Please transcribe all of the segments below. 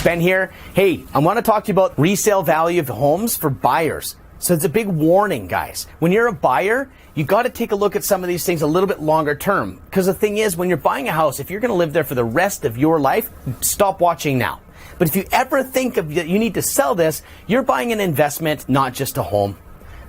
Ben here. Hey, I want to talk to you about resale value of homes for buyers. So it's a big warning, guys. When you're a buyer, you got to take a look at some of these things a little bit longer term. Because the thing is, when you're buying a house, if you're going to live there for the rest of your life, stop watching now. But if you ever think of that you need to sell this, you're buying an investment, not just a home.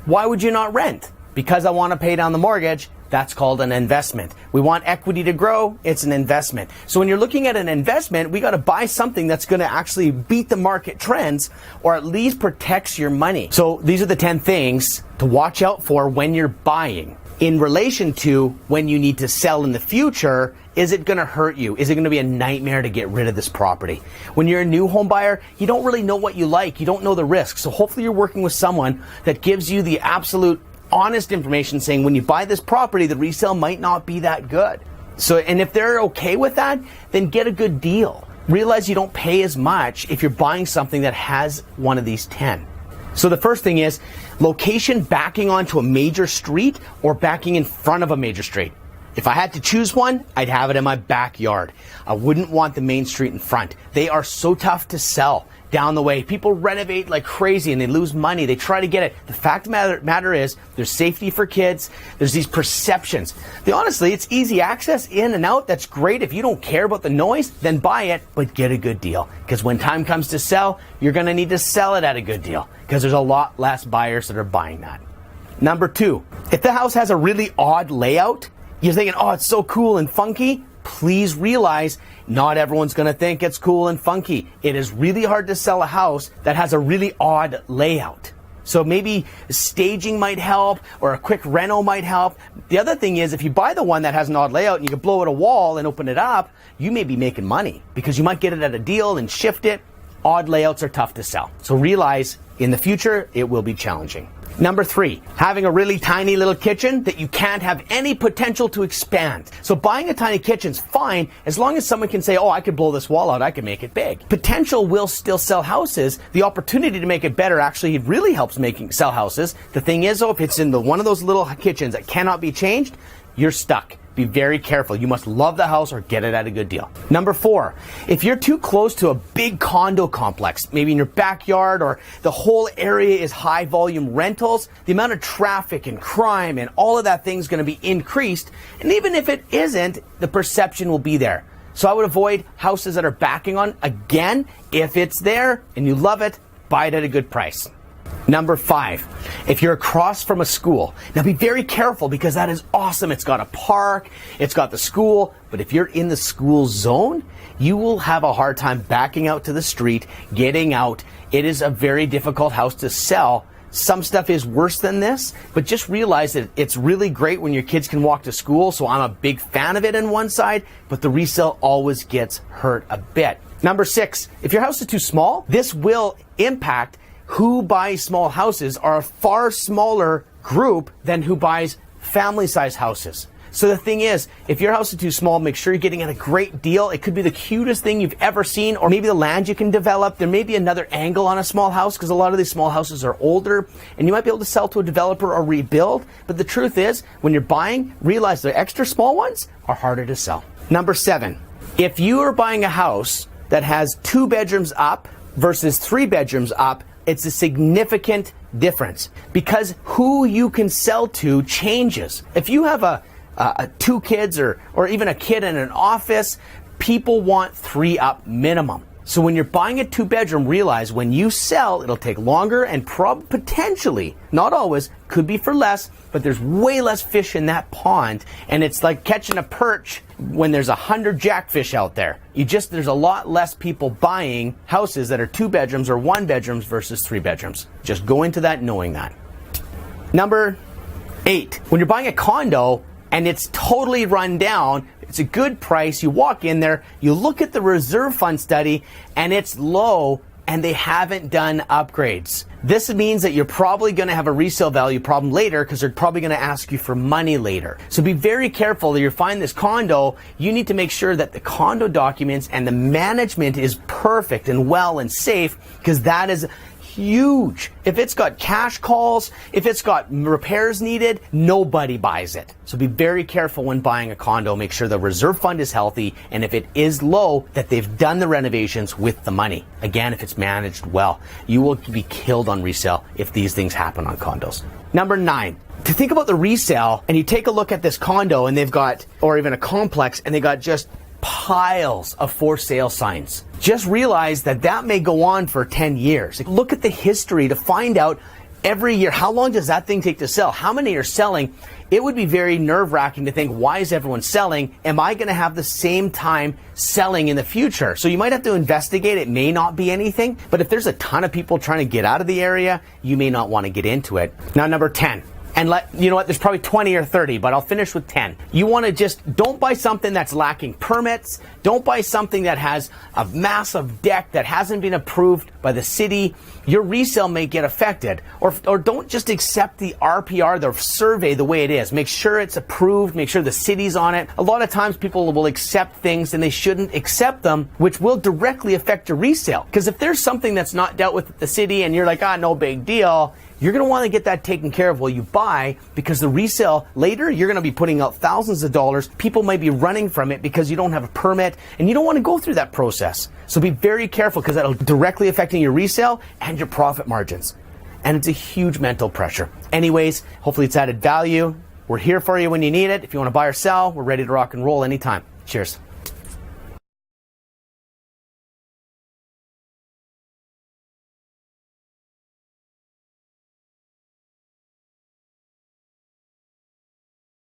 Why would you not rent? Because I want to pay down the mortgage. That's called an investment. We want equity to grow. It's an investment. So when you're looking at an investment, we got to buy something that's going to actually beat the market trends or at least protects your money. So these are the 10 things to watch out for when you're buying. In relation to when you need to sell in the future, is it going to hurt you? Is it going to be a nightmare to get rid of this property? When you're a new home buyer, you don't really know what you like. You don't know the risks. So hopefully you're working with someone that gives you the absolute honest information saying when you buy this property, the resale might not be that good. So, and if they're okay with that, then get a good deal. Realize you don't pay as much if you're buying something that has one of these 10. So the first thing is location backing onto a major street or backing in front of a major street. If I had to choose one, I'd have it in my backyard. I wouldn't want the main street in front. They are so tough to sell down the way. People renovate like crazy and they lose money. They try to get it. The fact of the matter is there's safety for kids. There's these perceptions. Honestly, it's easy access in and out. That's great. If you don't care about the noise, then buy it, but get a good deal. Because when time comes to sell, you're going to need to sell it at a good deal because there's a lot less buyers that are buying that. Number 2, if the house has a really odd layout, you're thinking, oh, it's so cool and funky. Please realize not everyone's going to think it's cool and funky. It is really hard to sell a house that has a really odd layout. So maybe staging might help or a quick reno might help. The other thing is if you buy the one that has an odd layout and you can blow it a wall and open it up, you may be making money because you might get it at a deal and shift it. Odd layouts are tough to sell. So realize in the future, it will be challenging. Number 3, having a really tiny little kitchen that you can't have any potential to expand. So buying a tiny kitchen's fine as long as someone can say, oh, I could blow this wall out, I could make it big. Potential will still sell houses. The opportunity to make it better actually really helps sell houses. The thing is, though, if it's in one of those little kitchens that cannot be changed, you're stuck. Be very careful. You must love the house or get it at a good deal. Number 4, if you're too close to a big condo complex, maybe in your backyard or the whole area is high volume rentals, the amount of traffic and crime and all of that thing's going to be increased. And even if it isn't, the perception will be there. So I would avoid houses that are backing on. Again, if it's there and you love it, buy it at a good price. Number 5, if you're across from a school, now be very careful because that is awesome. It's got a park, it's got the school, but if you're in the school zone, you will have a hard time backing out to the street, getting out. It is a very difficult house to sell. Some stuff is worse than this, but just realize that it's really great when your kids can walk to school, so I'm a big fan of it on one side, but the resale always gets hurt a bit. Number 6, if your house is too small, this will impact who buys small houses are a far smaller group than who buys family-sized houses. So the thing is, if your house is too small, make sure you're getting at a great deal. It could be the cutest thing you've ever seen, or maybe the land you can develop. There may be another angle on a small house because a lot of these small houses are older and you might be able to sell to a developer or rebuild. But the truth is, when you're buying, realize the extra small ones are harder to sell. Number 7, if you are buying a house that has 2 bedrooms up versus 3 bedrooms up, it's a significant difference because who you can sell to changes. If you have 2 kids or even a kid in an office, people want 3 up minimum. So when you're buying a 2-bedroom, realize when you sell, it'll take longer and potentially, not always, could be for less, but there's way less fish in that pond. And it's like catching a perch when there's 100 jackfish out there. There's a lot less people buying houses that are 2 bedrooms or 1 bedrooms versus 3 bedrooms. Just go into that knowing that. Number 8, when you're buying a condo and it's totally run down, it's a good price. You walk in there, you look at the reserve fund study, and it's low, and they haven't done upgrades. This means that you're probably going to have a resale value problem later because they're probably going to ask you for money later. So be very careful that you find this condo. You need to make sure that the condo documents and the management is perfect and well and safe because that is huge. If it's got cash calls, if it's got repairs needed, nobody buys it. So be very careful when buying a condo. Make sure the reserve fund is healthy, and if it is low, that they've done the renovations with the money. Again, if it's managed well, you will be killed on resale if these things happen on condos. Number 9. To think about the resale, and you take a look at this condo and they've got, or even a complex, and they got just piles of for sale signs. Just realize that that may go on for 10 years. Look at the history to find out every year, how long does that thing take to sell? How many are selling? It would be very nerve-wracking to think, why is everyone selling? Am I going to have the same time selling in the future? So you might have to investigate. It may not be anything, but if there's a ton of people trying to get out of the area, you may not want to get into it. Now, number 10. And you know what, there's probably 20 or 30, but I'll finish with 10. You want to just, don't buy something that's lacking permits. Don't buy something that has a massive deck that hasn't been approved by the city. Your resale may get affected. Or don't just accept the RPR, the survey, the way it is. Make sure it's approved. Make sure the city's on it. A lot of times people will accept things and they shouldn't accept them, which will directly affect your resale. Because if there's something that's not dealt with at the city and you're like, no big deal, you're going to want to get that taken care of while you buy, because the resale later, you're going to be putting out thousands of dollars. People might be running from it because you don't have a permit, and you don't want to go through that process. So be very careful, because that'll directly affecting your resale and your profit margins. And it's a huge mental pressure. Anyways, hopefully it's added value. We're here for you when you need it. If you want to buy or sell, we're ready to rock and roll anytime. Cheers.